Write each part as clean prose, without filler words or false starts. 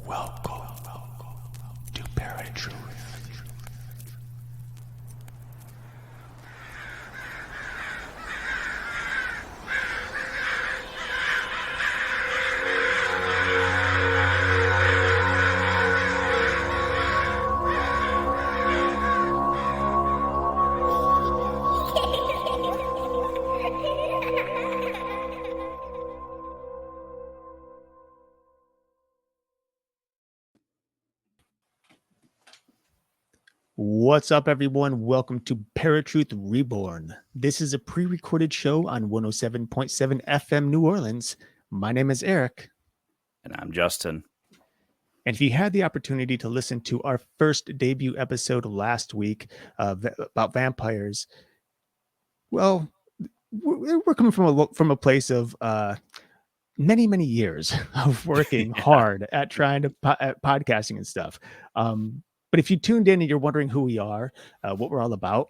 Welcome to ParaTruth. What's up, everyone? Welcome to ParaTruth Reborn. This is a pre-recorded show on 107.7 FM New Orleans. My name is Erik. And I'm Justin. And if you had the opportunity to listen to our first debut episode last week about vampires, well, we're coming from a place of many years of working hard at trying to at podcasting and stuff. But if you tuned in and you're wondering who we are, what we're all about,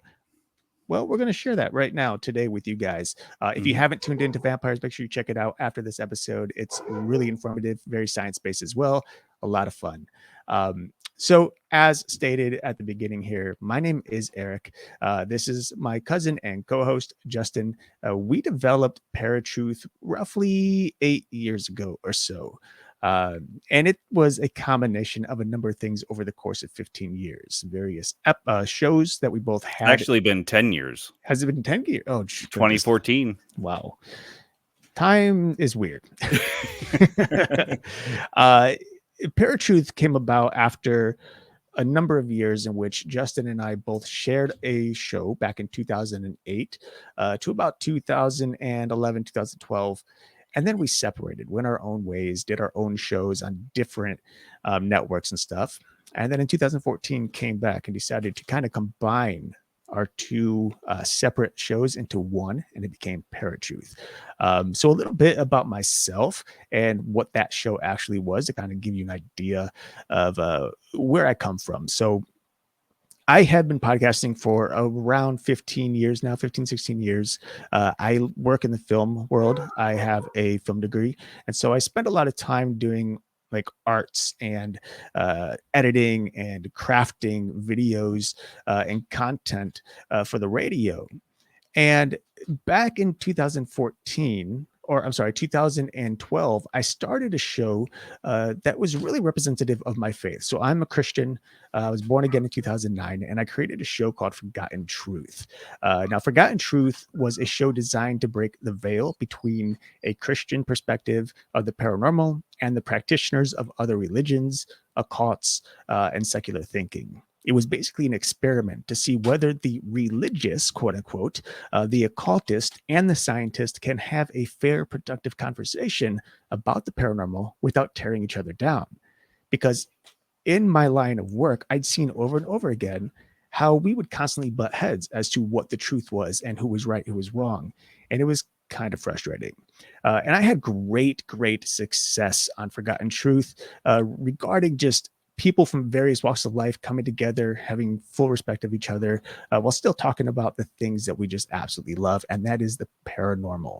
well, we're going to share that right now today with you guys. If you haven't tuned into Vampires, make sure you check it out after this episode. It's really informative, very science-based as well. A lot of fun. So as stated at the beginning here, my name is Erik. This is my cousin and co-host, Justin. We developed ParaTruth roughly 8 years ago or so. And it was a combination of a number of things over the course of 15 years, various shows that we both had. It's actually been 10 years. Has it been 10 years? Oh, 2014. Wow. Time is weird. ParaTruth came about after a number of years in which Justin and I both shared a show back in 2008 to about 2011, 2012. And then we separated, went our own ways, did our own shows on different networks and stuff. And then in 2014 came back and decided to kind of combine our two separate shows into one, and it became ParaTruth. So a little bit about myself and what that show actually was to kind of give you an idea of where I come from. So I have been podcasting for around 15 years now, 15, 16 years. I work in the film world. I have a film degree. And so I spend a lot of time doing like arts and editing and crafting videos and content for the radio. And back in 2012, I started a show that was really representative of my faith. So I'm a Christian. I was born again in 2009, and I created a show called Forgotten Truth. Now, Forgotten Truth was a show designed to break the veil between a Christian perspective of the paranormal and the practitioners of other religions, occults, and secular thinking. It was basically an experiment to see whether the religious, quote unquote, the occultist and the scientist can have a fair, productive conversation about the paranormal without tearing each other down. Because in my line of work, I'd seen over and over again how we would constantly butt heads as to what the truth was and who was right, who was wrong. And it was kind of frustrating. And I had great success on Forgotten Truth regarding just people from various walks of life coming together, having full respect of each other, while still talking about the things that we just absolutely love, and that is the paranormal.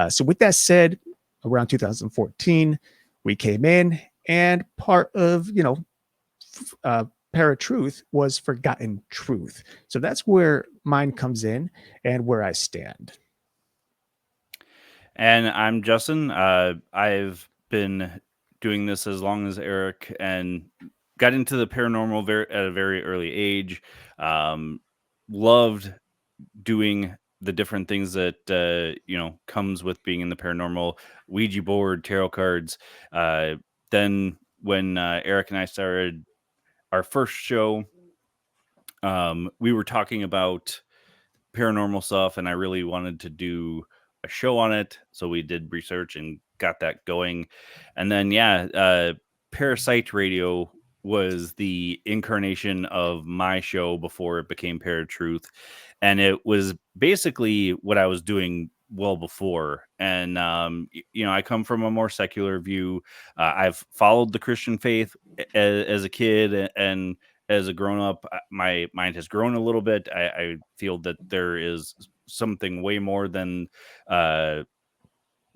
So with that said, around 2014, we came in, and part of, ParaTruth was Forgotten Truth. So that's where mine comes in and where I stand. And I'm Justin. I've been doing this as long as Erik and got into the paranormal at a very early age. Loved doing the different things that comes with being in the paranormal: Ouija board, tarot cards. Then when Erik and I started our first show, we were talking about paranormal stuff, and I really wanted to do a show on it, so we did research and got that going. And then Parasite Radio was the incarnation of my show before it became ParaTruth, and it was basically what I was doing well before. And I come from a more secular view. I've followed the Christian faith as a kid, and as a grown-up, my mind has grown a little bit. I feel that there is something way more than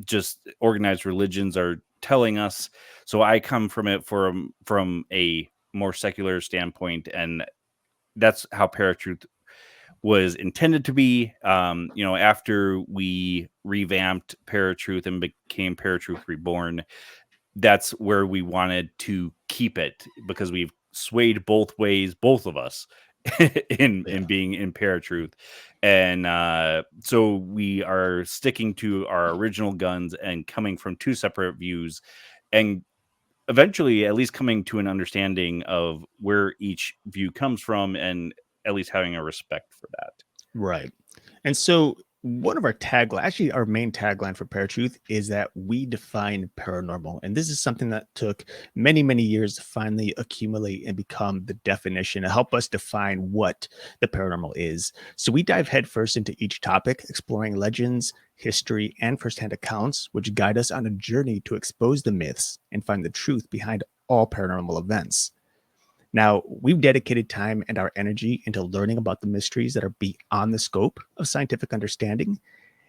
just organized religions are telling us. So I come from it from a more secular standpoint, and that's how ParaTruth was intended to be. After we revamped ParaTruth and became ParaTruth Reborn, that's where we wanted to keep it, because we've swayed both ways, both of us, in being in ParaTruth. And so we are sticking to our original guns and coming from two separate views, and eventually at least coming to an understanding of where each view comes from, and at least having a respect for that. Right. And so one of our tagline, actually our main tagline for ParaTruth, is that we define paranormal. And this is something that took many, many years to finally accumulate and become the definition to help us define what the paranormal is. So we dive headfirst into each topic, exploring legends, history, and firsthand accounts, which guide us on a journey to expose the myths and find the truth behind all paranormal events. Now, we've dedicated time and our energy into learning about the mysteries that are beyond the scope of scientific understanding.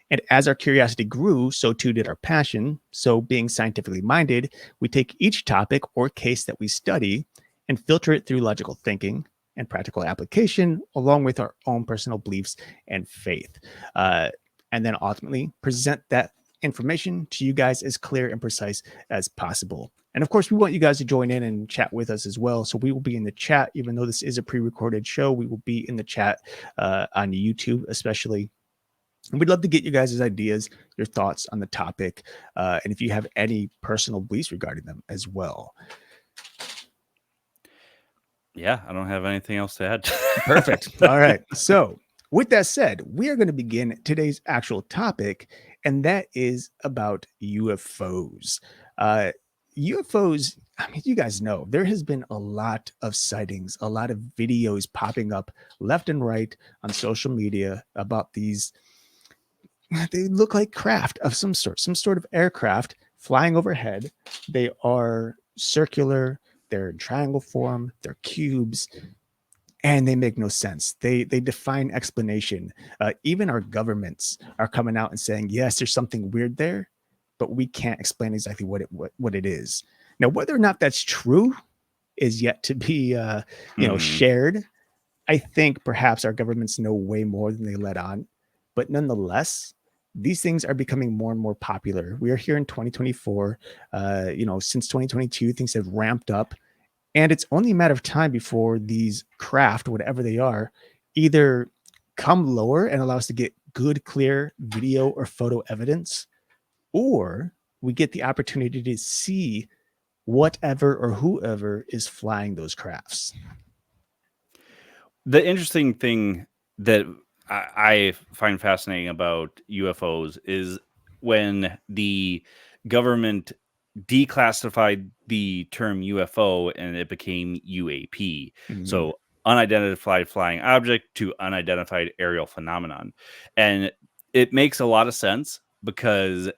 And as our curiosity grew, so too did our passion. So, being scientifically minded, we take each topic or case that we study and filter it through logical thinking and practical application, along with our own personal beliefs and faith. And then ultimately present that information to you guys as clear and precise as possible. And of course, we want you guys to join in and chat with us as well. So we will be in the chat, even though this is a pre-recorded show. We will be in the chat on YouTube, especially. And we'd love to get you guys' ideas, your thoughts on the topic, and if you have any personal beliefs regarding them as well. Yeah, I don't have anything else to add. Perfect. All right. So, with that said, we are going to begin today's actual topic, and that is about UFOs. UFOs, I mean, you guys know there has been a lot of sightings, a lot of videos popping up left and right on social media about these. They look like craft of some sort of aircraft flying overhead. They are circular, they're in triangle form, they're cubes, and they make no sense. They define explanation. Even our governments are coming out and saying, yes, there's something weird there, but we can't explain exactly what it is. Now, whether or not that's true is yet to be shared. I think perhaps our governments know way more than they let on, but nonetheless, these things are becoming more and more popular. We are here in 2024. Since 2022, things have ramped up. And it's only a matter of time before these craft, whatever they are, either come lower and allow us to get good, clear video or photo evidence, or we get the opportunity to see whatever or whoever is flying those crafts. The interesting thing that I find fascinating about UFOs is when the government declassified the term UFO and it became UAP. Mhm. So unidentified flying object to unidentified aerial phenomenon. And it makes a lot of sense, because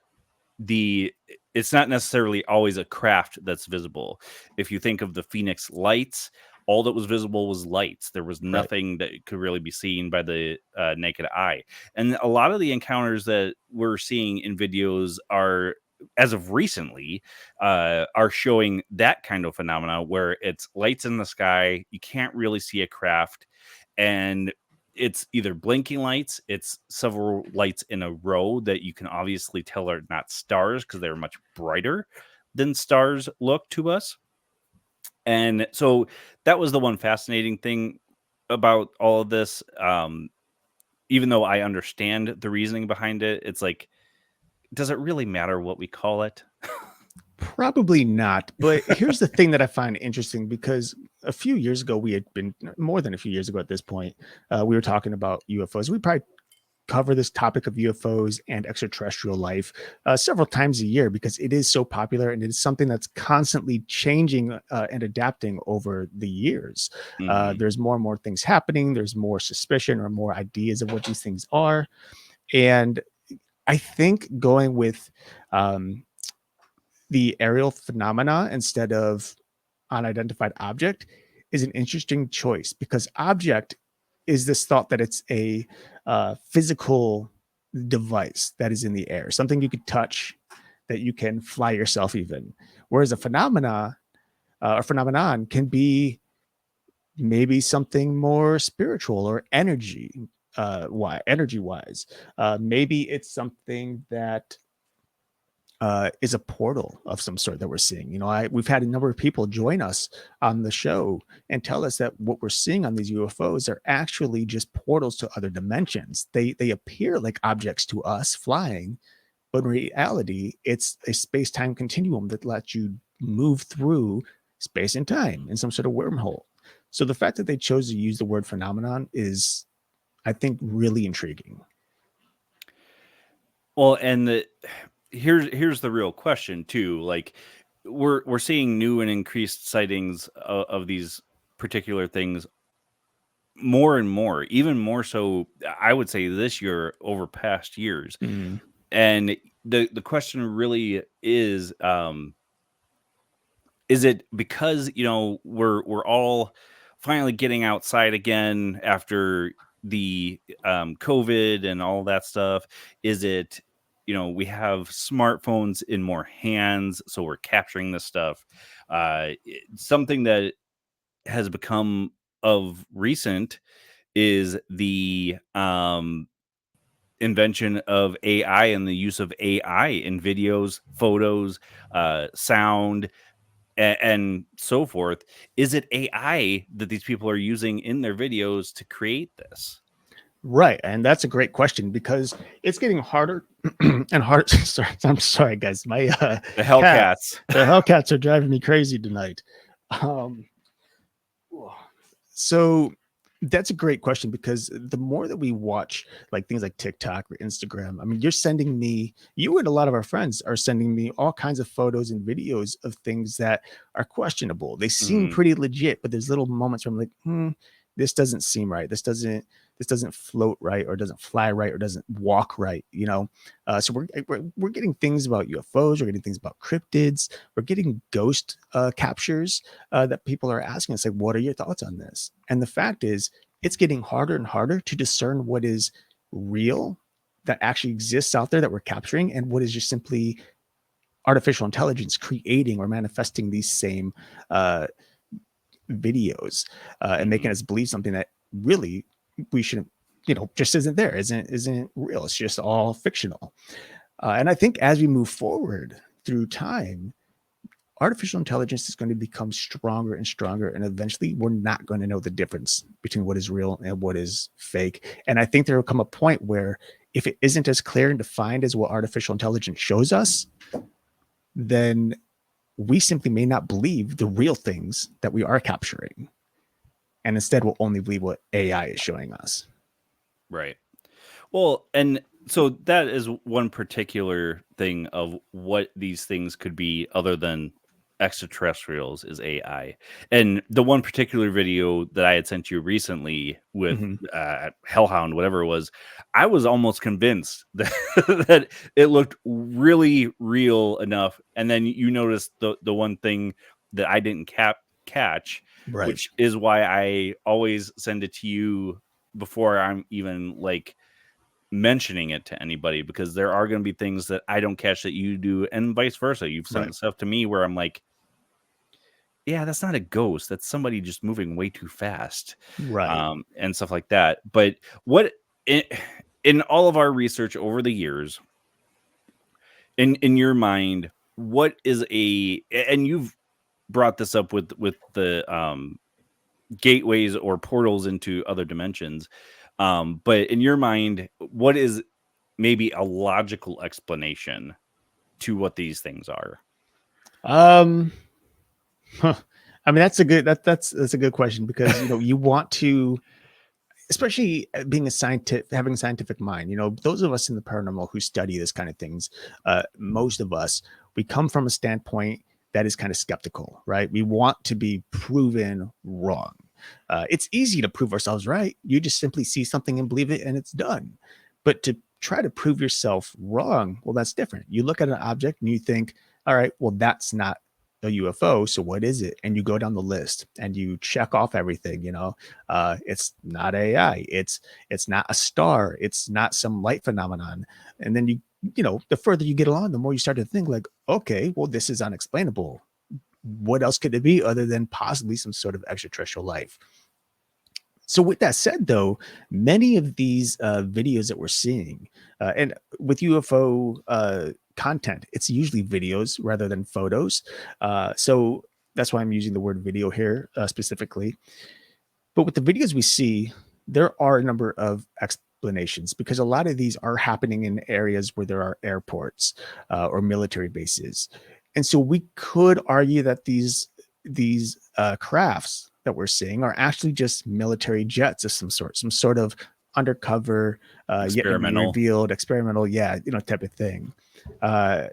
it's not necessarily always a craft that's visible. If you think of the Phoenix lights, all that was visible was lights. There was nothing that could really be seen by the naked eye. And a lot of the encounters that we're seeing in videos are, as of recently, are showing that kind of phenomena where it's lights in the sky. You can't really see a craft, and it's either blinking lights, it's several lights in a row that you can obviously tell are not stars because they're much brighter than stars look to us. And so that was the one fascinating thing about all of this. Even though I understand the reasoning behind it, it's like, does it really matter what we call it? Probably not. But here's the thing that I find interesting, because a few years ago, we had been more than a few years ago at this point, we were talking about UFOs. We probably cover this topic of UFOs and extraterrestrial life several times a year, because it is so popular and it is something that's constantly changing and adapting over the years. There's more and more things happening. There's more suspicion or more ideas of what these things are. And I think going with the aerial phenomena instead of unidentified object is an interesting choice, because object is this thought that it's a physical device that is in the air, something you could touch, that you can fly yourself even. Whereas a phenomenon can be maybe something more spiritual or energy wise. Maybe it's something that is a portal of some sort that we're seeing. We've had a number of people join us on the show and tell us that what we're seeing on these UFOs are actually just portals to other dimensions. They appear like objects to us flying, but in reality, it's a space-time continuum that lets you move through space and time in some sort of wormhole. So the fact that they chose to use the word phenomenon is, I think, really intriguing. Well, and here's the real question too. Like we're seeing new and increased sightings of these particular things more and more, even more so. I would say this year over past years, Mm, and the question really is it because we're all finally getting outside again after the COVID and all that stuff? Is it we have smartphones in more hands, so we're capturing this stuff? Something that has become of recent is the invention of AI and the use of AI in videos, photos, sound, and so forth. Is it AI that these people are using in their videos to create this? right. And that's a great question because it's getting harder and harder. Sorry, I'm sorry, guys. My The cat, Hellcats. the Hellcats are driving me crazy tonight. Um, So that's a great question because the more that we watch like things like TikTok or Instagram, I mean, you and a lot of our friends are sending me all kinds of photos and videos of things that are questionable. They seem Mhm. pretty legit, but there's little moments where I'm like, this doesn't seem right. This doesn't float right, or doesn't fly right, or doesn't walk right. So we're getting things about UFOs, we're getting things about cryptids, we're getting ghost captures that people are asking us, like, what are your thoughts on this? And the fact is, it's getting harder and harder to discern what is real that actually exists out there that we're capturing and what is just simply artificial intelligence creating or manifesting these same uh, videos and making Mhm. us believe something that really we shouldn't, just isn't there, isn't real. It's just all fictional. And I think as we move forward through time, artificial intelligence is going to become stronger and stronger, and eventually we're not going to know the difference between what is real and what is fake. And I think there will come a point where if it isn't as clear and defined as what artificial intelligence shows us, then we simply may not believe the real things that we are capturing, and instead we'll only believe what AI is showing us. Right. Well, and so that is one particular thing of what these things could be other than extraterrestrials is AI. And the one particular video that I had sent you recently with Mhm. Hellhound, whatever it was, I was almost convinced that, that it looked really real enough. And then you noticed the one thing that I didn't catch, Right. which is why I always send it to you before I'm even like mentioning it to anybody, because there are going to be things that I don't catch that you do, and vice versa. You've Right. sent stuff to me where I'm like, yeah, that's not a ghost. That's somebody just moving way too fast, Right. and stuff like that. But what in, in all of our research over the years, in your mind, what is and you've brought this up with the gateways or portals into other dimensions. But in your mind, what is maybe a logical explanation to what these things are? um huh. I mean, that's a good question because you want to, especially being a scientific, having a scientific mind. Those of us in the paranormal who study this kind of things, most of us, we come from a standpoint that is kind of skeptical, right? We want to be proven wrong. It's easy to prove ourselves right. You just simply see something and believe it, and it's done. But to try to prove yourself wrong, well, that's different. You look at an object and you think, all right, well, that's not a UFO. So what is it? And you go down the list and you check off everything. It's not AI. It's not a star. It's not some light phenomenon. And then you the further you get along, the more you start to think like, okay, well, this is unexplainable. What else could it be other than possibly some sort of extraterrestrial life? So with that said, though, many of these videos that we're seeing, and with UFO content, it's usually videos rather than photos. So that's why I'm using the word video here specifically. But with the videos we see, there are a number of explanations because a lot of these are happening in areas where there are airports or military bases, and so we could argue that these crafts that we're seeing are actually just military jets of some sort of undercover, yet to be Experimental. revealed, experimental, yeah, type of thing.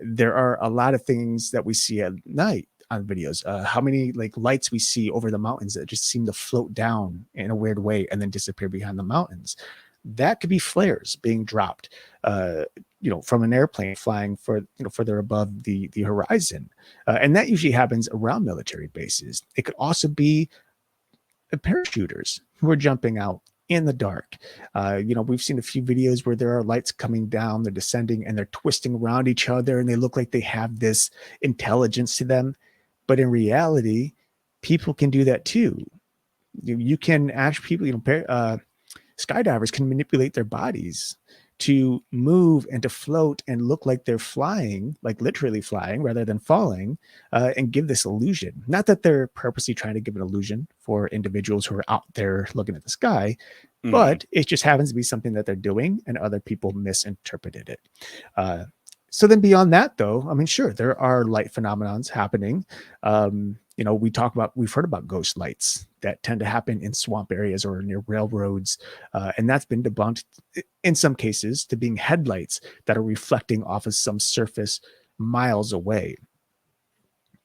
There are a lot of things that we see at night on videos. How many like lights we see over the mountains that just seem to float down in a weird way and then disappear behind the mountains. That could be flares being dropped, from an airplane flying further above the horizon, and that usually happens around military bases. It could also be parachuters who are jumping out in the dark. We've seen a few videos where there are lights coming down, they're descending, and they're twisting around each other, and they look like they have this intelligence to them. But in reality, people can do that too. You can actually, skydivers can manipulate their bodies to move and to float and look like they're flying, like literally flying rather than falling, and give this illusion. Not that they're purposely trying to give an illusion for individuals who are out there looking at the sky, Mhm. but it just happens to be something that they're doing and other people misinterpreted it. Uh, so then beyond that, though, I mean, sure, there are light phenomenons happening. We've heard about ghost lights that tend to happen in swamp areas or near railroads, and that's been debunked in some cases to being headlights that are reflecting off of some surface miles away.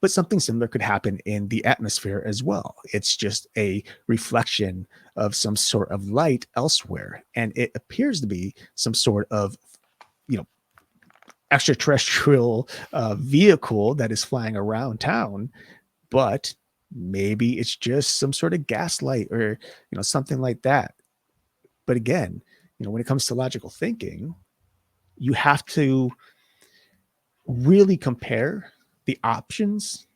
But something similar could happen in the atmosphere as well. It's just a reflection of some sort of light elsewhere, and it appears to be some sort of, you know, extraterrestrial vehicle that is flying around town, but maybe it's just some sort of gaslight or something like that. But again, when it comes to logical thinking, you have to really compare the options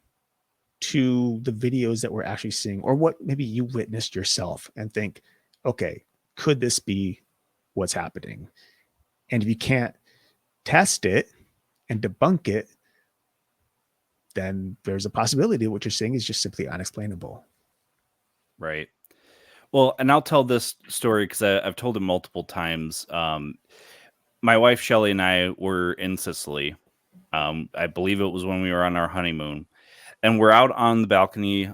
to the videos that we're actually seeing or what maybe you witnessed yourself and think, okay, could this be what's happening? And if you can't test it and debunk it, then there's a possibility what you're saying is just simply unexplainable. Right. Well, and I'll tell this story because I've told it multiple times. My wife Shelly and I were in Sicily. I believe it was when we were on our honeymoon, and we're out on the balcony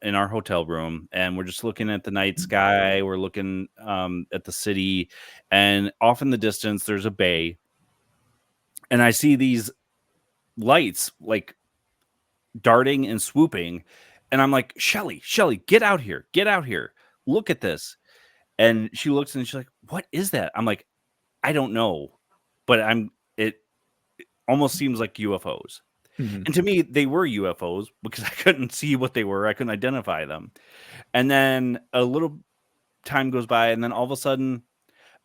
in our hotel room, and we're just looking at the night sky. We're looking at the city, and off in the distance, there's a bay, and I see these lights like darting and swooping, and I'm like, Shelly, get out here, look at this. And she looks and she's like, "What is that?" I'm like, "I don't know, but it almost seems like UFOs." Mhm. And to me, they were UFOs because I couldn't see what they were. I couldn't identify them. And then a little time goes by, and then all of a sudden,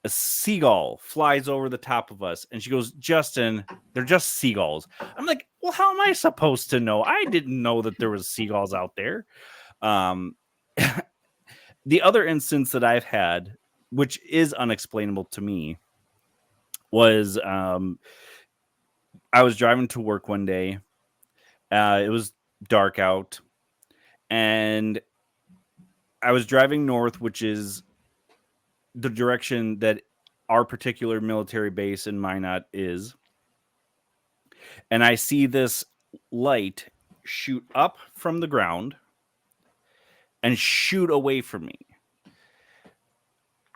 a seagull flies over the top of us. And she goes, "Justin, they're just seagulls." I'm like, "Well, how am I supposed to know? I didn't know that there was seagulls out there." Um, the other instance that I've had, which is unexplainable to me, was I was driving to work one day. It was dark out, and I was driving north, which is the direction that our particular military base in Minot is. And I see this light shoot up from the ground and shoot away from me.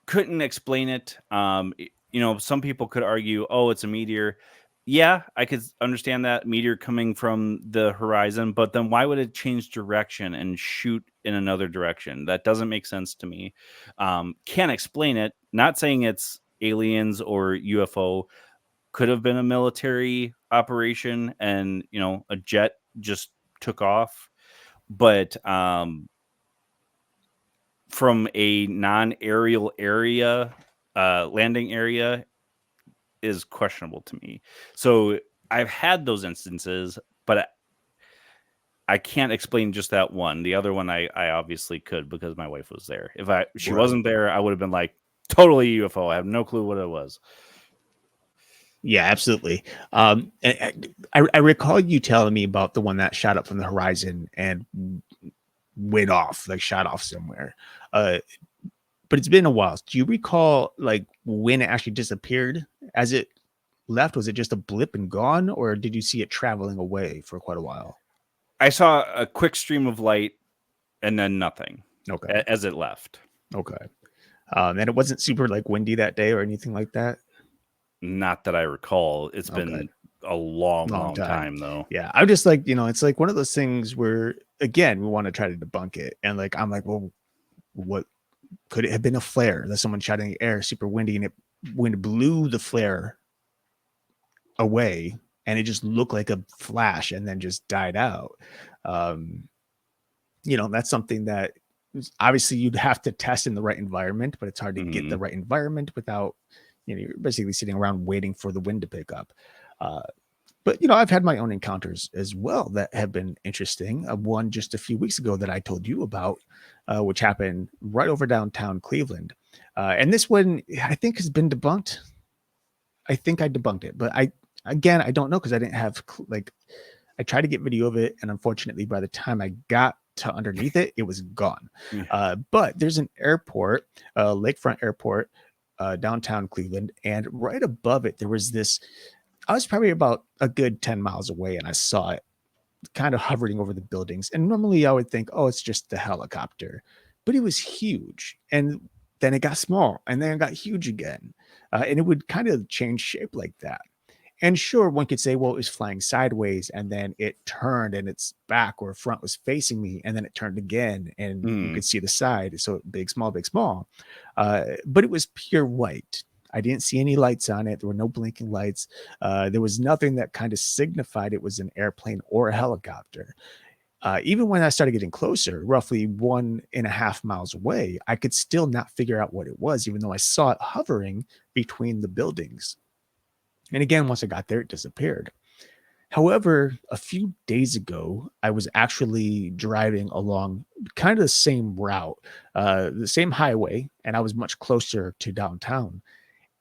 Couldn't explain it. Some people could argue, "Oh, it's a meteor." Yeah, I could understand that meteor coming from the horizon, but then why would it change direction and shoot in another direction? That doesn't make sense to me. Can't explain it. Not saying it's aliens or UFO. Could have been a military operation, and a jet just took off. But from a non-aerial area, landing area, is questionable to me. So I've had those instances, but I can't explain just that one. The other one I obviously could because my wife was there. If she Right. wasn't there, I would have been like, totally UFO. I have no clue what it was. Yeah, absolutely. And I recall you telling me about the one that shot up from the horizon and went off, like shot off somewhere. Uh, but it's been a while. Do you recall like when it actually disappeared as it left? Was it just a blip and gone, or did you see it traveling away for quite a while? I saw a quick stream of light and then nothing Okay. as it left. Okay. And it wasn't super like windy that day or anything like that. Not that I recall. It's Okay. been a long, Long long time. time though. Yeah. I'm just like, it's like one of those things where again, we want to try to debunk it. And like I'm like, well, what could it have been? A flare that someone shot in the air, super windy, and it wind blew the flare away and it just looked like a flash and then just died out. Um, that's something that obviously you'd have to test in the right environment, but it's hard to get the right environment without, you're basically sitting around waiting for the wind to pick up. Uh, but I've had my own encounters as well that have been interesting. One just a few weeks ago that I told you about, which happened right over downtown Cleveland, and this one I think has been debunked. I think I debunked it, but I don't know because I didn't have like I tried to get video of it, and unfortunately, by the time I got to underneath it, it was gone. Yeah. But there's an airport, lakefront airport, downtown Cleveland, and right above it there was this. I was probably about a good 10 miles away and I saw it kind of hovering over the buildings. And normally I would think, oh, it's just the helicopter, but it was huge. And then it got small and then it got huge again. And it would kind of change shape like that. And sure, one could say, well, it was flying sideways and then it turned and its back or front was facing me and then it turned again and you could see the side. So big, small, big, small. But it was pure white. I didn't see any lights on it. There were no blinking lights. There was nothing that kind of signified it was an airplane or a helicopter. Even when I started getting closer, roughly 1.5 miles away, I could still not figure out what it was, even though I saw it hovering between the buildings. And again, once I got there, it disappeared. However, a few days ago, I was actually driving along kind of the same route, the same highway, and I was much closer to downtown.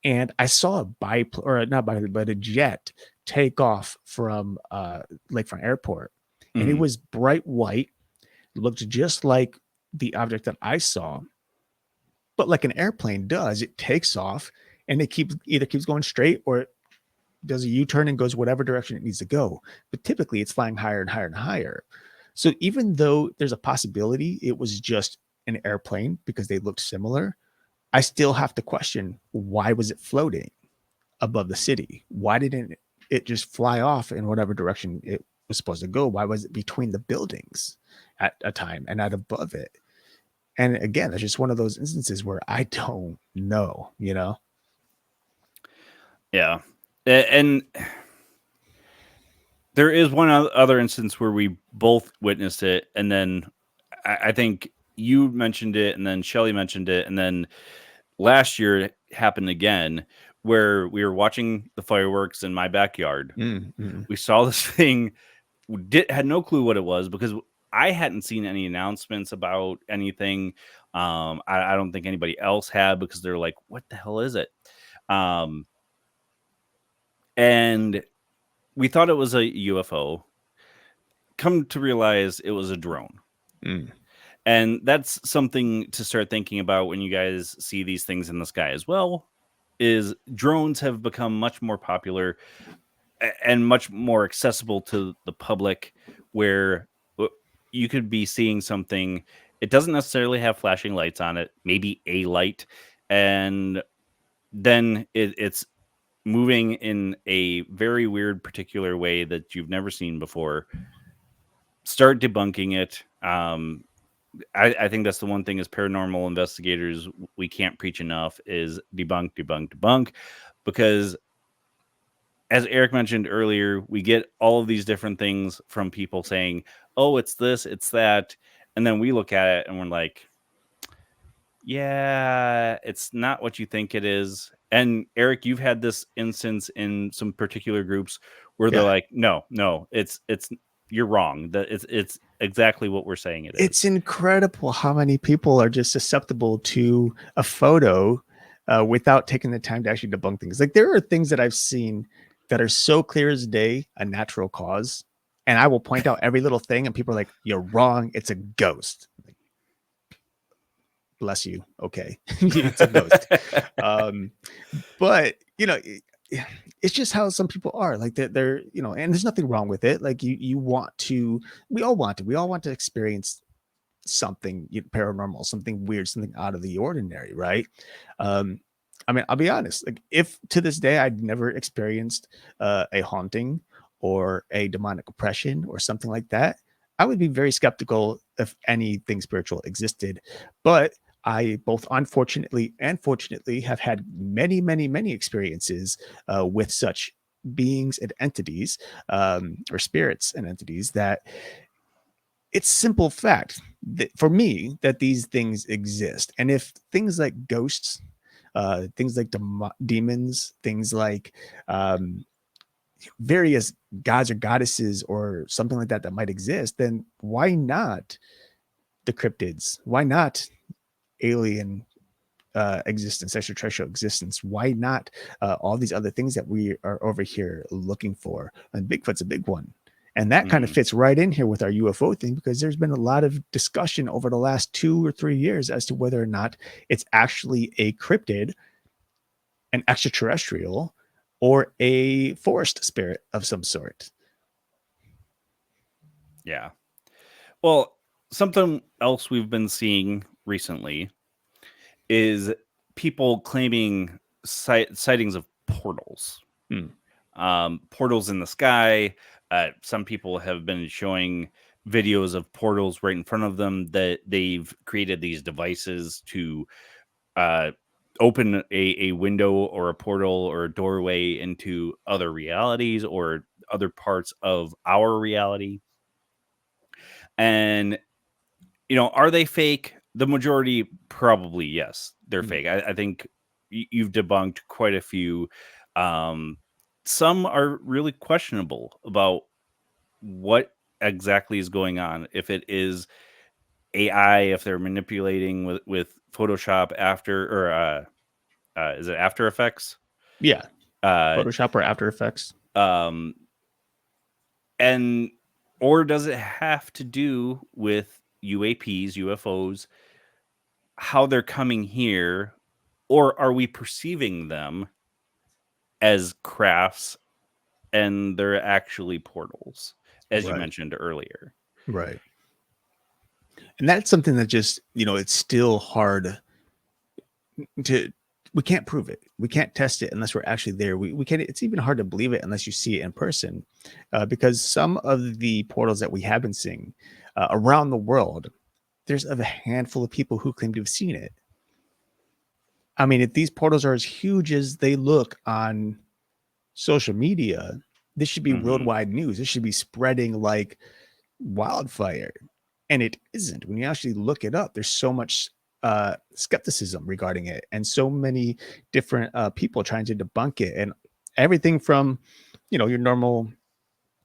And I saw a biplane, or not biplane, but a jet take off from Lakefront Airport, and it was bright white, looked just like the object that I saw, but like an airplane does, it takes off and it either keeps going straight or it does a U-turn and goes whatever direction it needs to go. But typically it's flying higher and higher and higher. So even though there's a possibility it was just an airplane because they looked similar, I still have to question, why was it floating above the city? Why didn't it just fly off in whatever direction it was supposed to go? Why was it between the buildings at a time and not above it? And again, it's just one of those instances where I don't know. Yeah. And there is one other instance where we both witnessed it. And then I think you mentioned it, and then Shelly mentioned it. And then last year it happened again where we were watching the fireworks in my backyard. Mm-hmm. We saw this thing, had no clue what it was because I hadn't seen any announcements about anything. I don't think anybody else had because they're like, what the hell is it? And we thought it was a UFO. Come to realize it was a drone. And that's something to start thinking about when you guys see these things in the sky as well, is drones have become much more popular and much more accessible to the public, where you could be seeing something. It doesn't necessarily have flashing lights on it, maybe a light, and then it's moving in a very weird particular way that you've never seen before. Start debunking it. I think that's the one thing as paranormal investigators we can't preach enough is debunk, debunk, debunk, because as Erik mentioned earlier, we get all of these different things from people saying, oh, it's this, it's that. And then we look at it and we're like, yeah, it's not what you think it is. And Erik, you've had this instance in some particular groups where they're Yeah. like, no, it's you're wrong. That it's exactly what we're saying it It's is. incredible how many people are just susceptible to a photo without taking the time to actually debunk things. Like there are things that I've seen that are so clear as day, a natural cause. And I will point out every little thing, and people are like, "You're wrong. It's a ghost." Like, bless you. Okay, it's a ghost. Um, but it's just how some people are. Like they're and there's nothing wrong with it. Like you want to, we all want to experience something paranormal, something weird, something out of the ordinary, right? Um, I mean, I'll be honest. Like, if to this day I'd never experienced a haunting or a demonic oppression or something like that, I would be very skeptical if anything spiritual existed. But I both unfortunately and fortunately have had many, many, many experiences with such beings and entities, or spirits and entities, that it's simple fact that for me that these things exist. And if things like ghosts, things like demons, things like um, various gods or goddesses or something like that that might exist, then why not the cryptids? Why not alien existence, extraterrestrial existence? Why not all these other things that we are over here looking for? And Bigfoot's a big one. And that kind of Mhm. fits right in here with our UFO thing, because there's been a lot of discussion over the last 2 or 3 years as to whether or not it's actually a cryptid, an extraterrestrial, or a forest spirit of some sort. Yeah. Well, something else we've been seeing recently is people claiming sightings of portals. Hmm. Portals in the sky. Some people have been showing videos of portals right in front of them that they've created these devices to uh, open a window or a portal or a doorway into other realities or other parts of our reality. And, are they fake? The majority, probably, yes, they're Hmm. fake. I think you've debunked quite a few. Um, some are really questionable about what exactly is going on. If it is AI, if they're manipulating with Photoshop after, or is it After Effects? Yeah. Uh, Photoshop or After Effects. um, and or does it have to do with UAPs, UFOs, how they're coming here, or are we perceiving them as crafts and they're actually portals, as you Right. mentioned earlier? Right. And that's something that just, it's still hard to, we can't prove it. We can't test it unless we're actually there. We can't, it's even hard to believe it unless you see it in person, because some of the portals that we have been seeing around the world, there's a handful of people who claim to have seen it. I mean, if these portals are as huge as they look on social media, this should be Hmm. worldwide news. This should be spreading like wildfire. And it isn't. When you actually look it up, there's so much skepticism regarding it, and so many different people trying to debunk it. And everything from, your normal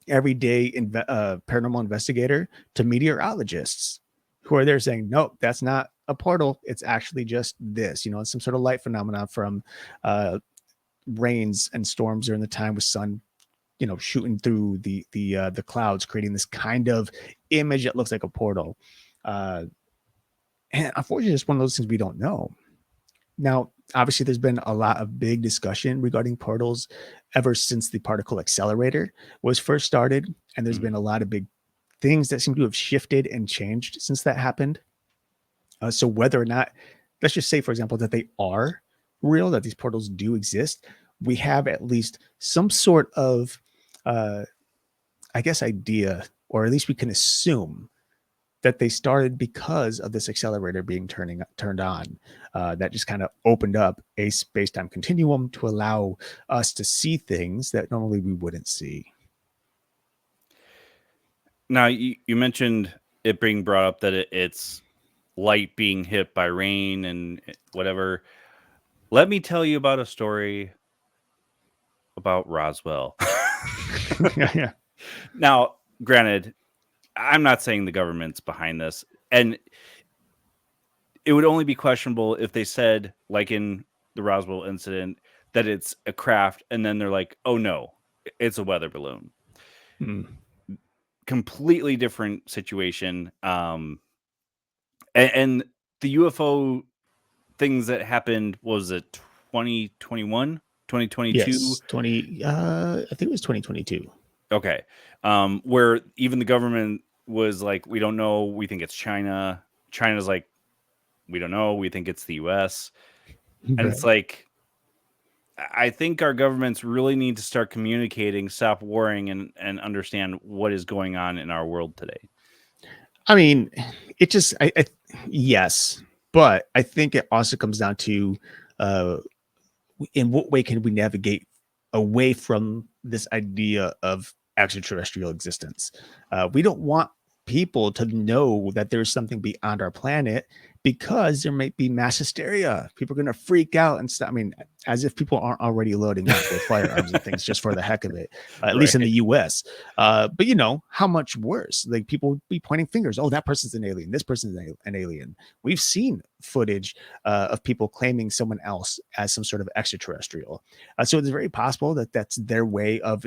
everyday paranormal investigator to meteorologists who are there saying, nope, that's not a portal. It's actually just this, it's some sort of light phenomenon from uh, rains and storms during the time with sun, shooting through the clouds, creating this kind of image that looks like a portal. Uh, and unfortunately, it's one of those things we don't know. Now, obviously, there's been a lot of big discussion regarding portals ever since the particle accelerator was first started. And there's been a lot of big things that seem to have shifted and changed since that happened. So whether or not, let's just say, for example, that they are real, that these portals do exist, we have at least some sort of, uh, I guess, idea, or at least we can assume that they started because of this accelerator being turned on. That just kind of opened up a space-time continuum to allow us to see things that normally we wouldn't see. Now, you mentioned it being brought up that it's light being hit by rain and whatever. Let me tell you about a story about Roswell. Yeah. Now, granted, I'm not saying the government's behind this, and it would only be questionable if they said, like in the Roswell incident, that it's a craft, and then they're like, "Oh no, it's a weather balloon." Mm. Completely different situation. And the UFO things that happened, was it 2021, 2022? Yes, 20. I think it was 2022. Okay. Where even the government was like, we don't know. We think it's China. China's like, we don't know. We think it's the US. And it's Right. like, I think our governments really need to start communicating, stop worrying, and understand what is going on in our world today. I mean, it just, yes, but I think it also comes down to, uh, in what way can we navigate away from this idea of extraterrestrial existence? We don't want people to know that there's something beyond our planet because there might be mass hysteria. People are going to freak out and stuff. I mean, as if people aren't already loading up with firearms and things just for the heck of it, at least in the Right. US. But you know, how much worse? Like people would be pointing fingers. Oh, that person's an alien. This person's an alien. We've seen footage of people claiming someone else as some sort of extraterrestrial. So it's very possible that that's their way of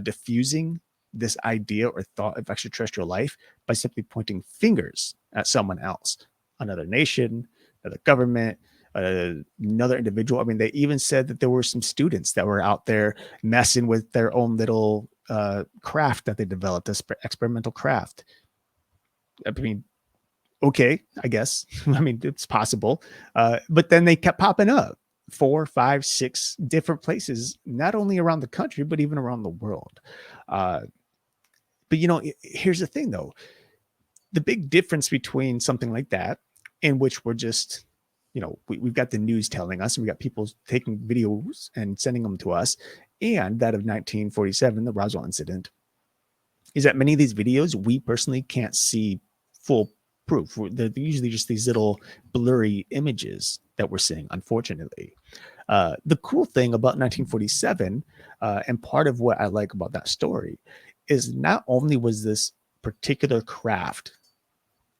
diffusing this idea or thought of extraterrestrial life by simply pointing fingers at someone else, another nation, another government, another individual. I mean, they even said that there were some students that were out there messing with their own little craft that they developed, this experimental craft. I mean, okay, I guess. I mean, it's possible. But then they kept popping up 4, 5, 6 different places, not only around the country, but even around the world. Uh, but you know, here's the thing though. The big difference between something like that, in which we're just, you know, we've got the news telling us, and we got people taking videos and sending them to us, and that of 1947, the Roswell incident, is that many of these videos we personally can't see full proof. They're usually just these little blurry images that we're seeing, unfortunately. The cool thing about 1947, and part of what I like about that story, is not only was this particular craft,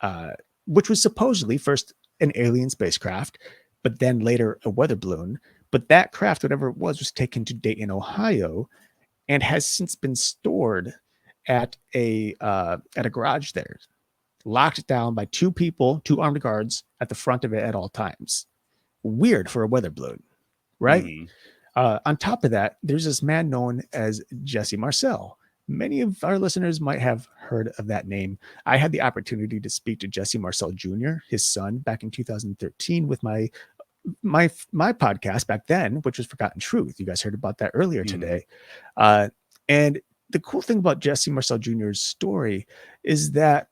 uh, which was supposedly first an alien spacecraft, but then later a weather balloon, but that craft, whatever it was taken to Dayton, Ohio, and has since been stored at a garage there, locked down by two people, two armed guards at the front of it at all times. Weird for a weather balloon, right? Mm-hmm. On top of that, there's this man known as Jesse Marcel. Many of our listeners might have heard of that name. I had the opportunity to speak to Jesse Marcel Jr., his son, back in 2013 with my podcast back then, which was Forgotten Truth. You guys heard about that earlier Mm-hmm. today. And the cool thing about Jesse Marcel Jr.'s story is that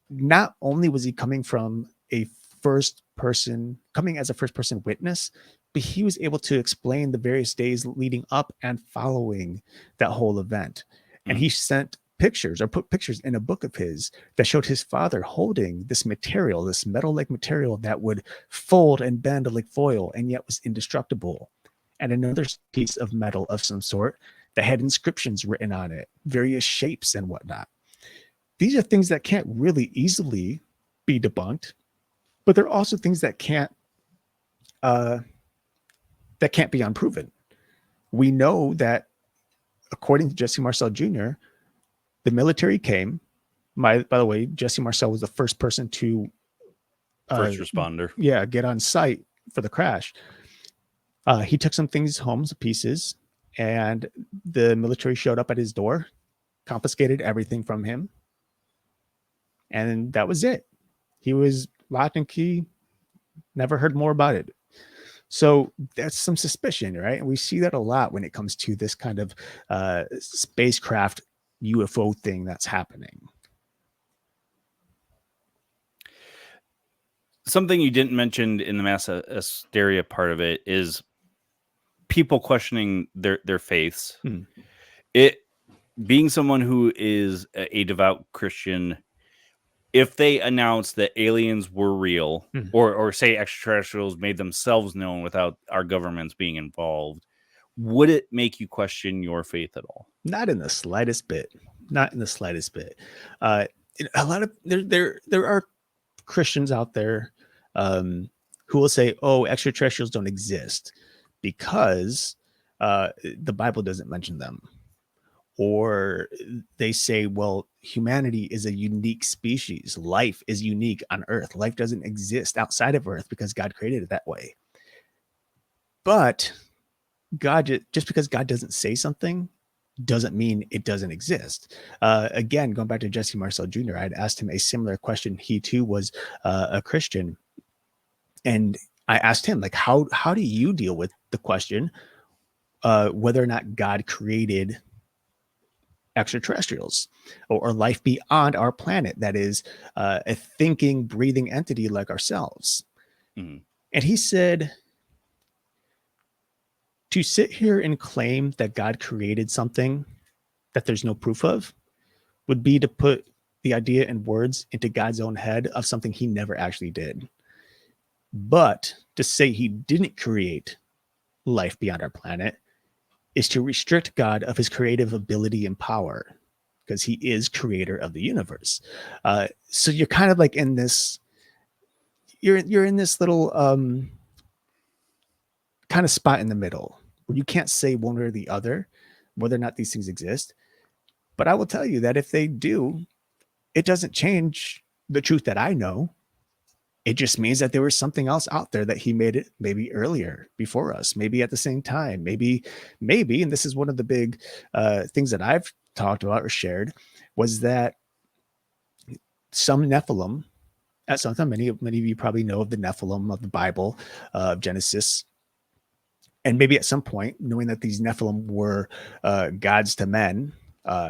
not only was he coming as a first person witness, but he was able to explain the various days leading up and following that whole event. And he sent pictures or put pictures in a book of his that showed his father holding this material, this metal like material that would fold and bend like foil and yet was indestructible. And another piece of metal of some sort that had inscriptions written on it, various shapes and whatnot. These are things that can't really easily be debunked, but they're also things uh, that can't be unproven. We know that according to Jesse Marcel Jr., the military came. By the way, Jesse Marcel was the first person to, uh, First responder. get on site for the crash. He took some things home, some pieces, and the military showed up at his door, confiscated everything from him, and that was it. He was locked and key. Never heard more about it. So that's some suspicion, right? And we see that a lot when it comes to this kind of spacecraft UFO thing that's happening. Something you didn't mention in the mass hysteria part of it is people questioning their faiths. Hmm. It being someone who is a devout Christian, if they announced that aliens were real, Hmm. or say extraterrestrials made themselves known without our governments being involved, would it make you question your faith at all? Not in the slightest bit. Not in the slightest bit. Uh, a lot of there are Christians out there who will say, "Oh, extraterrestrials don't exist because the Bible doesn't mention them," or they say, "Well, humanity is a unique species. Life is unique on Earth. Life doesn't exist outside of Earth because God created it that way." But just because God doesn't say something doesn't mean it doesn't exist. Again, going back to Jesse Marcel Jr., I'd asked him a similar question. He too was a Christian, and I asked him, like, how do you deal with the question whether or not God created extraterrestrials or life beyond our planet that is a thinking, breathing entity like ourselves? Mhm. And he said, to sit here and claim that God created something that there's no proof of would be to put the idea and words into God's own head of something he never actually did. But to say he didn't create life beyond our planet is to restrict God of his creative ability and power because he is creator of the universe. So you're kind of like in this, you're in this little kind of spot in the middle where you can't say one or the other whether or not these things exist. But I will tell you that if they do, it doesn't change the truth that I know. It just means that there was something else out there that he made it maybe earlier before us, maybe at the same time, maybe, and this is one of the big things that I've talked about or shared, was that some Nephilim, at some time, many of you probably know of the Nephilim of the Bible, of Genesis, and maybe at some point, knowing that these Nephilim were gods to men,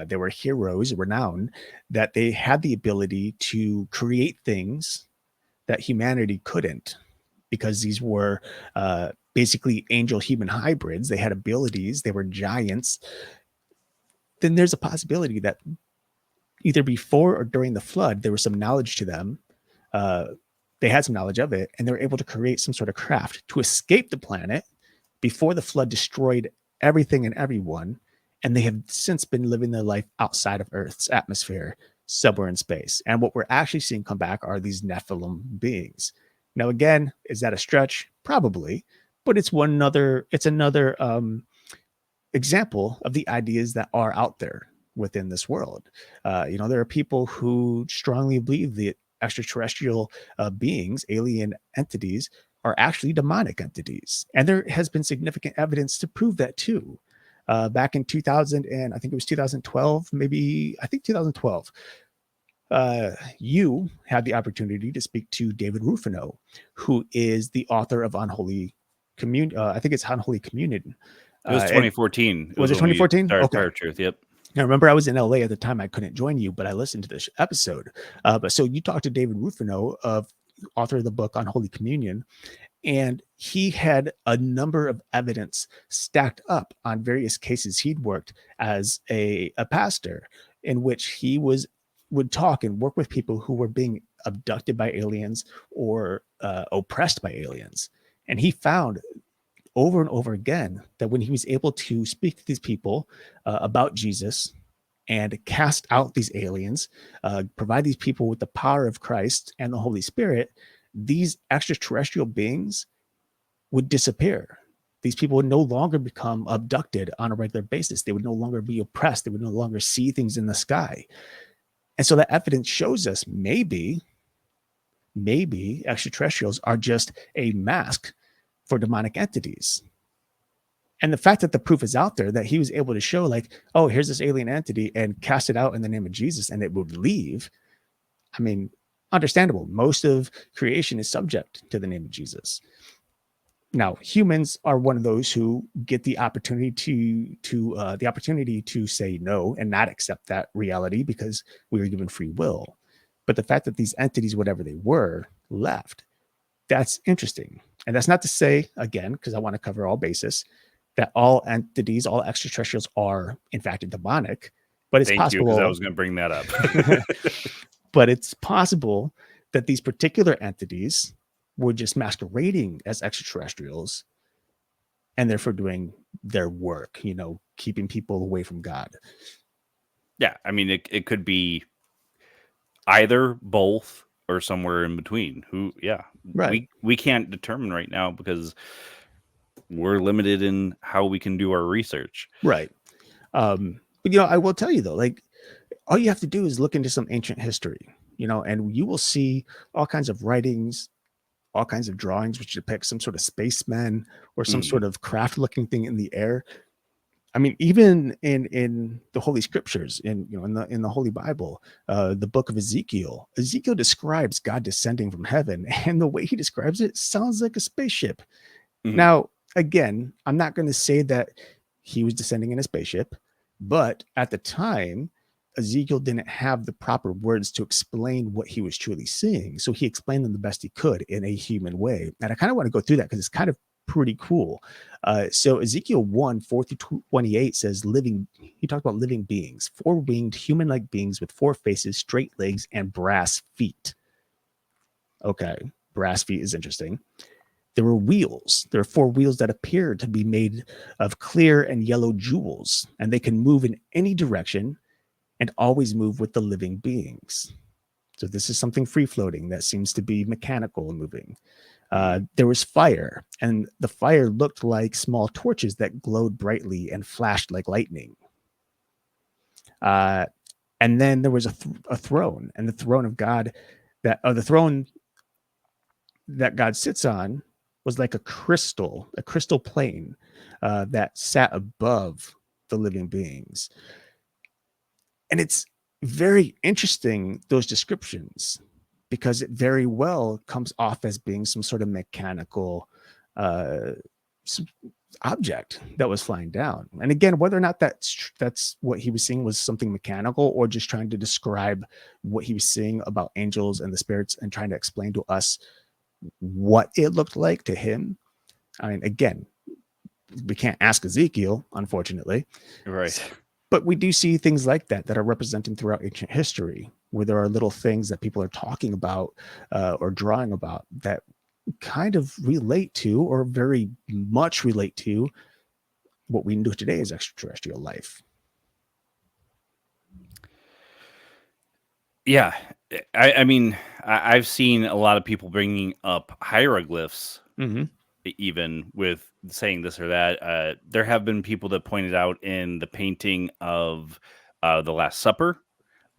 they were heroes, renowned, that they had the ability to create things that humanity couldn't, because these were basically angel human hybrids. They had abilities, they were giants. Then there's a possibility that either before or during the flood, there was some knowledge to them. Uh, they had some knowledge of it, and they were able to create some sort of craft to escape the planet before the flood destroyed everything and everyone. And they have since been living their life outside of Earth's atmosphere, somewhere in space. And what we're actually seeing come back are these Nephilim beings. Now, again, is that a stretch? Probably, but it's another example of the ideas that are out there within this world. There are people who strongly believe that extraterrestrial beings, alien entities, are actually demonic entities, and there has been significant evidence to prove that too. Back in 2000, and I think it was 2012, maybe I think 2012, you had the opportunity to speak to David Rufino, who is the author of Unholy Communion. I think it's Unholy Communion. It was And 2014. It was was it when we 2014? started Okay. ParaTruth. Yep. Now, remember, I was in LA at the time. I couldn't join you, but I listened to this episode. But so you talked to David Rufino, of author of the book Unholy Communion, and he had a number of evidence stacked up on various cases he'd worked as a pastor, in which he would talk and work with people who were being abducted by aliens or oppressed by aliens. And he found over and over again that when he was able to speak to these people about Jesus and cast out these aliens, provide these people with the power of Christ and the Holy Spirit, these extraterrestrial beings would disappear. These people would no longer become abducted on a regular basis. They would no longer be oppressed. They would no longer see things in the sky. And so that evidence shows us maybe extraterrestrials are just a mask for demonic entities. And the fact that the proof is out there, that he was able to show, like, oh, here's this alien entity and cast it out in the name of Jesus and it would leave. I mean, understandable. Most of creation is subject to the name of Jesus. Now, humans are one of those who get the opportunity to say no and not accept that reality because we were given free will. But the fact that these entities, whatever they were, left, that's interesting. And that's not to say, again, because I want to cover all bases, that all entities, all extraterrestrials are in fact demonic, but it's Thank you, because I possible. was going to bring that up. But it's possible that these particular entities were just masquerading as extraterrestrials and therefore doing their work, keeping people away from God. Yeah, I mean, it could be either, both, or somewhere in between. Right. We can't determine right now because we're limited in how we can do our research. Right. But I will tell you though, like, all you have to do is look into some ancient history, and you will see all kinds of writings, all kinds of drawings which depict some sort of spaceman or some sort of craft looking thing in the air. I mean, even in the Holy Scriptures, in the Holy Bible, the book of Ezekiel describes God descending from heaven, and the way he describes it sounds like a spaceship. Mhm. Now, again, I'm not going to say that he was descending in a spaceship, but at the time, Ezekiel didn't have the proper words to explain what he was truly seeing. So he explained them the best he could in a human way. And I kind of want to go through that because it's kind of pretty cool. So Ezekiel 1, 4 through 28 says he talked about living beings, four-winged human-like beings with four faces, straight legs, and brass feet. Okay, brass feet is interesting. There were wheels. There are four wheels that appear to be made of clear and yellow jewels, and they can move in any direction and always move with the living beings. So this is something free floating that seems to be mechanical and moving. There was fire, and the fire looked like small torches that glowed brightly and flashed like lightning. And then there was a throne, and the throne of God the throne that God sits on was like a crystal plane that sat above the living beings. And it's very interesting, those descriptions, because it very well comes off as being some sort of mechanical uh, object that was flying down. And again, whether or not that's what he was seeing was something mechanical or just trying to describe what he was seeing about angels and the spirits and trying to explain to us what it looked like to him. I mean, again, we can't ask Ezekiel, unfortunately. Right. But we do see things like that are represented throughout ancient history, where there are little things that people are talking about or drawing about that kind of relate to, or very much relate to, what we know today as extraterrestrial life. Yeah. I mean, I've seen a lot of people bringing up hieroglyphs, Mm-hmm. even with saying this or that. There have been people that pointed out in the painting of The Last Supper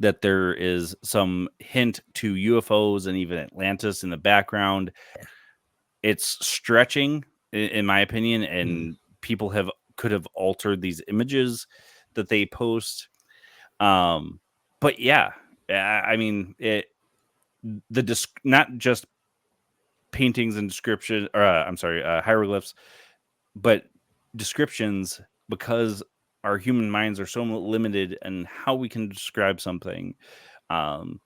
that there is some hint to UFOs and even Atlantis in the background. It's stretching, in my opinion, and people could have altered these images that they post. But yeah, I mean, not just paintings and description, or I'm sorry, hieroglyphs, but descriptions, because our human minds are so limited in how we can describe something. Um,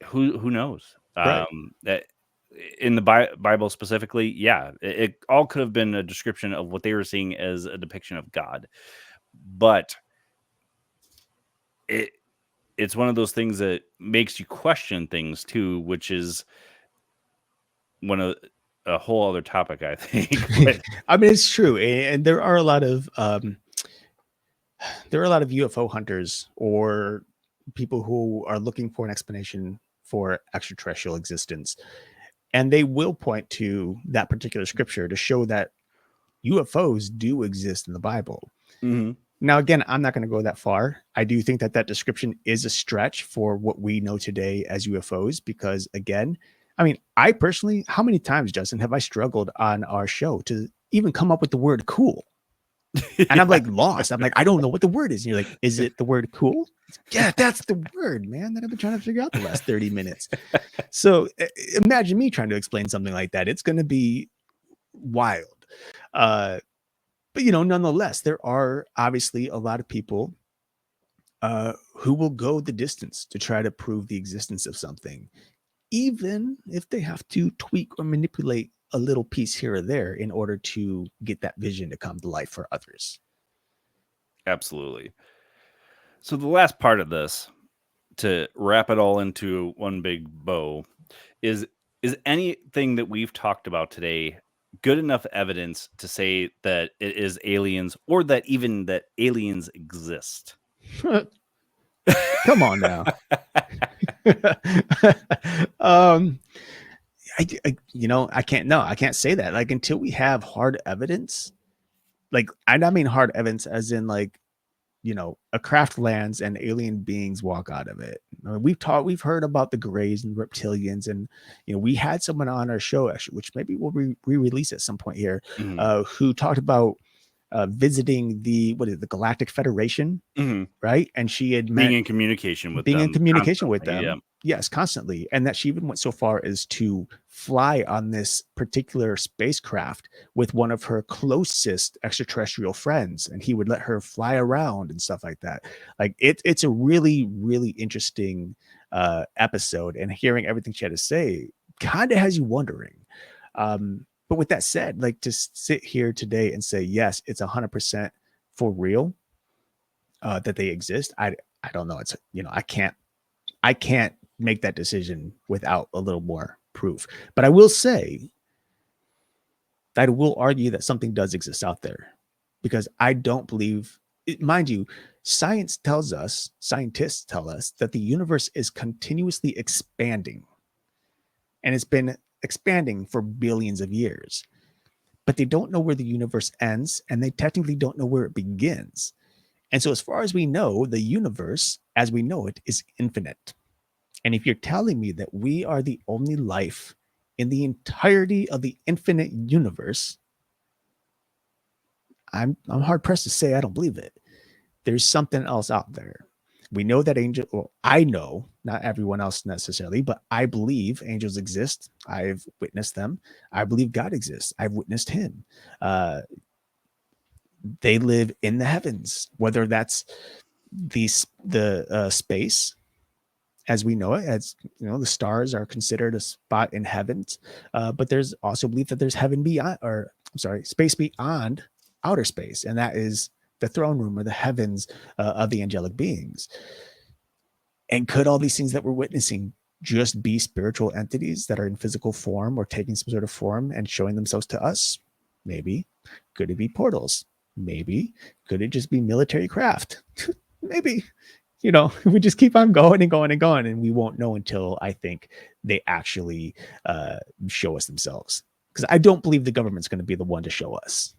who knows? Right. That in the Bible specifically, yeah, it all could have been a description of what they were seeing as a depiction of God, but it's one of those things that makes you question things too, which is one of a whole other topic, I think. But I mean, it's true, and there are a lot of UFO hunters or people who are looking for an explanation for extraterrestrial existence, and they will point to that particular scripture to show that UFOs do exist in the Bible. Mhm. Now, again, I'm not going to go that far. I do think that description is a stretch for what we know today as UFOs, because again, I mean, I personally, how many times, Justin, have I struggled on our show to even come up with the word cool? And I'm Yeah. like lost. I'm like, I don't know what the word is. And you're like, is it the word cool? Yeah, that's the word, man, that I've been trying to figure out the last 30 minutes. So imagine me trying to explain something like that. It's going to be wild. Uh, but nonetheless, there are obviously a lot of people who will go the distance to try to prove the existence of something, even if they have to tweak or manipulate a little piece here or there in order to get that vision to come to life for others. Absolutely. So the last part of this to wrap it all into one big bow, is anything that we've talked about today good enough evidence to say that it is aliens, or that even that aliens exist? Come on now. um, I can't. No, I can't say that. Like until we have hard evidence, like I mean hard evidence, as in like a craft lands and alien beings walk out of it. We've heard about the Greys and reptilians, and we had someone on our show actually, which maybe we'll re-release at some point here, Mhm. who talked about visiting the Galactic Federation, Mhm. right? And she had Being met in communication with being in them communication with constantly, yeah. them, yes, constantly, and that she even went so far as to fly on this particular spacecraft with one of her closest extraterrestrial friends, and he would let her fly around and stuff like that. Like it's a really, really interesting episode, and hearing everything she had to say kind of has you wondering. But with that said, like to sit here today and say yes, it's 100% for real, that they exist. I don't know. It's I can't make that decision without a little more proof. But I will say that I will argue that something does exist out there, because I don't believe, mind you, scientists tell us that the universe is continuously expanding, and it's been expanding for billions of years. But they don't know where the universe ends, and they technically don't know where it begins. And so, as far as we know, the universe as we know it is infinite. And if you're telling me that we are the only life in the entirety of the infinite universe, I'm hard pressed to say I don't believe it. There's something else out there. We know that I know, not everyone else necessarily, but I believe angels exist. I've witnessed them. I believe God exists. I've witnessed him. Uh, they live in the heavens, whether that's the space as we know it, as the stars are considered a spot in heavens, but there's also belief that there's heaven beyond, or I'm sorry, space beyond outer space, and that is the throne room or the heavens of the angelic beings. And could all these things that we're witnessing just be spiritual entities that are in physical form or taking some sort of form and showing themselves to us? Maybe. Could it be portals? Maybe. Could it just be military craft? Maybe. We just keep on going and going and going, and we won't know until I think they actually show us themselves. Because I don't believe the government's going to be the one to show us.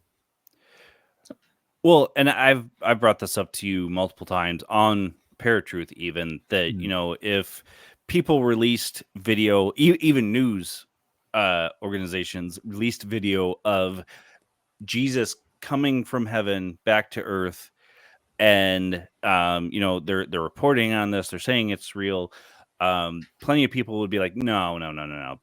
Well, and I've brought this up to you multiple times on ParaTruth, even that if people released video, even news organizations released video of Jesus coming from heaven back to earth, and they're reporting on this, they're saying it's real. Plenty of people would be like, no,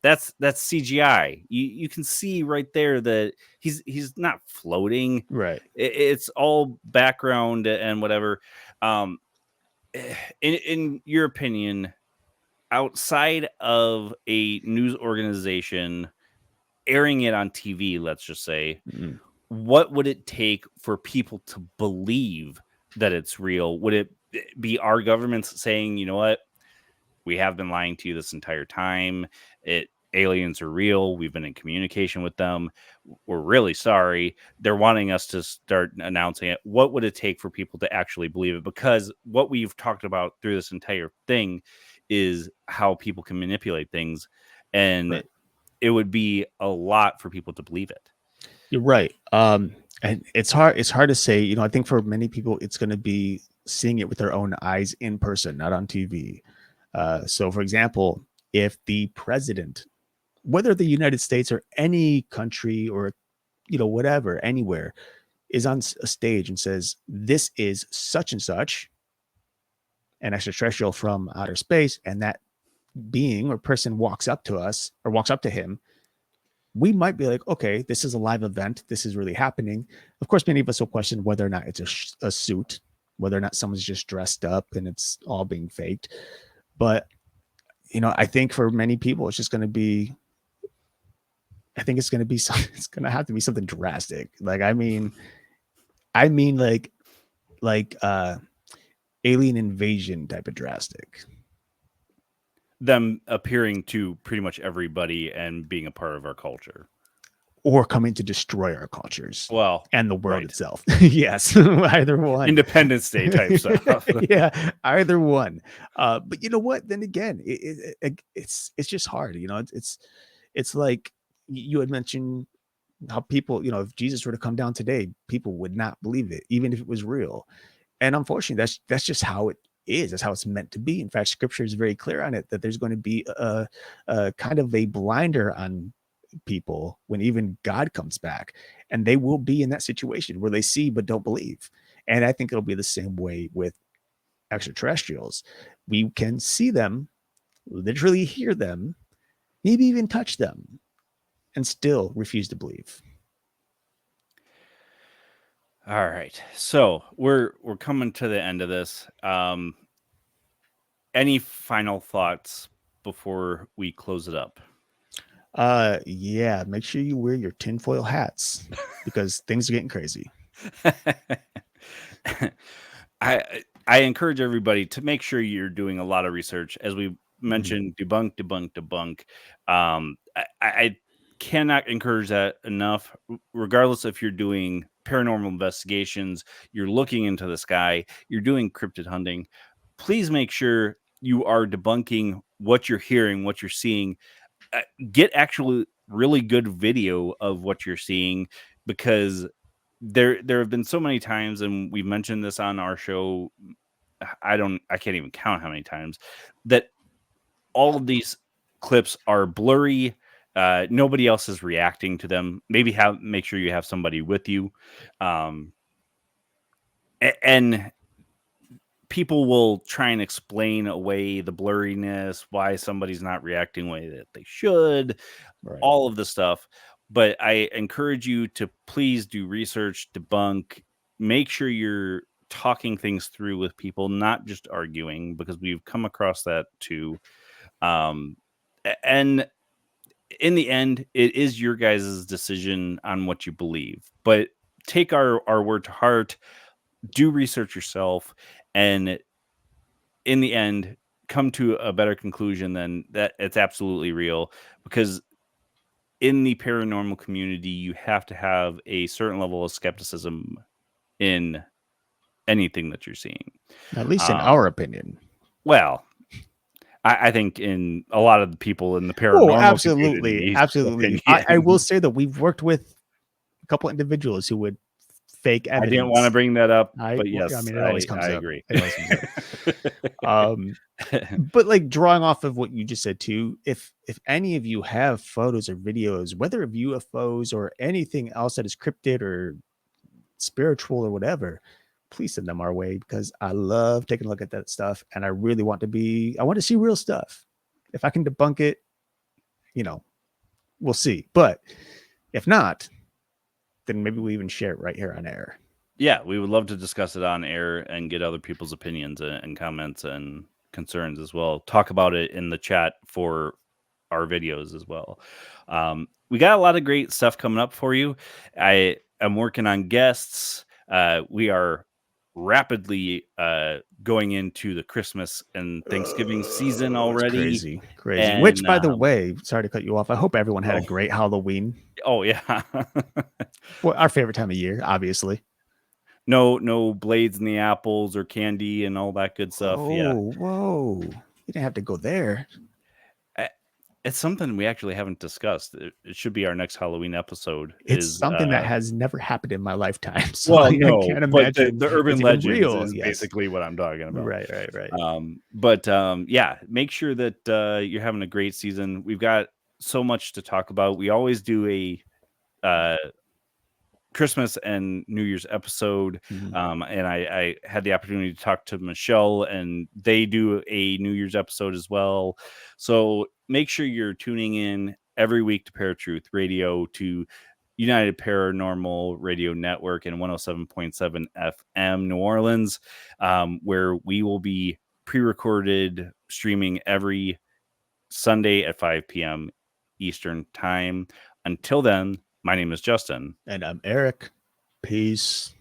that's CGI. You can see right there that he's not floating. Right. It's all background and whatever. um in your opinion, outside of a news organization airing it on TV, let's just say, Mm. what would it take for people to believe that it's real? Would it be our governments saying, you know what, we have been lying to you this entire time. Aliens are real. We've been in communication with them. We're really sorry. They're wanting us to start announcing it. What would it take for people to actually believe it? Because what we've talked about through this entire thing is how people can manipulate things, and Right. it would be a lot for people to believe it. You're right. And it's hard. It's hard to say. I think for many people, it's going to be seeing it with their own eyes in person, not on TV. So, for example, if the president, whether the United States or any country or whatever, anywhere, is on a stage and says, "This is such and such, an extraterrestrial from outer space," and that being or person walks up to us or walks up to him, we might be like, okay, this is a live event. This is really happening. Of course, many of us will question whether or not it's a suit, whether or not someone's just dressed up and it's all being faked. But, I think for many people, it's just going to be, I think it's going to be, it's going to have to be something drastic. Like, I mean, like alien invasion type of drastic. them appearing to pretty much everybody and being a part of our culture. Or coming to destroy our cultures Well, and the world right. itself. Yes, either one. Independence Day type stuff. Yeah, either one. But you know what? Then again, it's just hard. You know, it's like you had mentioned how people, you know, if Jesus were to come down today, people would not believe it, even if it was real. And unfortunately, that's just how it is. That's how it's meant to be. In fact, Scripture is very clear on it that there's going to be a kind of a blinder on people when even God comes back, and they will be in that situation where they see but don't believe. And I think it'll be the same way with extraterrestrials. We can see them, literally hear them, maybe even touch them, and still refuse to believe. All right. So we're coming to the end of this. Any final thoughts before we close it up? Yeah, make sure you wear your tinfoil hats because things are getting crazy. I encourage everybody to make sure you're doing a lot of research. As we Mhm. mentioned, debunk. I cannot encourage that enough. Regardless if you're doing paranormal investigations, you're looking into the sky, you're doing cryptid hunting, please make sure you are debunking what you're hearing, what you're seeing. Get actually really good video of what you're seeing, because there have been so many times, and we've mentioned this on our show, I can't even count how many times, that all of these clips are blurry. Nobody else is reacting to them. Make sure you have somebody with you. And people will try and explain away the blurriness, why somebody's not reacting the way that they should, Right. all of the stuff. But I encourage you to please do research, debunk, make sure you're talking things through with people, not just arguing, because we've come across that too. And in the end, it is your guys' decision on what you believe. But take our word to heart, do research yourself, and in the end, come to a better conclusion than that it's absolutely real. Because in the paranormal community, you have to have a certain level of skepticism in anything that you're seeing. At least in Um, our opinion. well, I think in a lot of the people in the Oh, paranormal absolutely. community's Absolutely. I will opinion. say that we've worked with a couple individuals who would fake I didn't want to evidence. bring that up, but I yes, mean, it always I comes up. agree. It always comes up. But like drawing off of what you just said too, if any of you have photos or videos, whether of UFOs or anything else that is cryptid or spiritual or whatever, please send them our way because I love taking a look at that stuff and I want to see real stuff. If I can debunk it, you know, we'll see. But if not, then maybe we even share it right here on air. Yeah, we would love to discuss it on air and get other people's opinions and comments and concerns as well. Talk about it in the chat for our videos as well. We got a lot of great stuff coming up for you. I am working on guests. We are rapidly going into the Christmas and Thanksgiving season It's already. crazy, crazy. Which, And by the way, sorry to cut you off. I hope everyone had a oh, great Halloween. oh yeah. Well, our favorite time of year, obviously. No blades in the apples or candy and all that good stuff. Yeah. Whoa. You didn't have to go there. I- It's something we actually haven't discussed. It should be our next Halloween episode. It's Is something that has never happened in my lifetime. So well, I no, can't but imagine the urban it's even legends real. is Yes. basically what I'm talking about. Right. Yeah, make sure that you're having a great season. We've got so much to talk about. We always do a uh, Christmas and New Year's episode. Mhm. And I had the opportunity to talk to Michelle, and they do a New Year's episode as well. So make sure you're tuning in every week to ParaTruth Radio, to United Paranormal Radio Network and 107.7 FM New Orleans, where we will be pre-recorded streaming every Sunday at 5 p.m. Eastern Time. Until then, my name is Justin. And I'm Erik. Peace.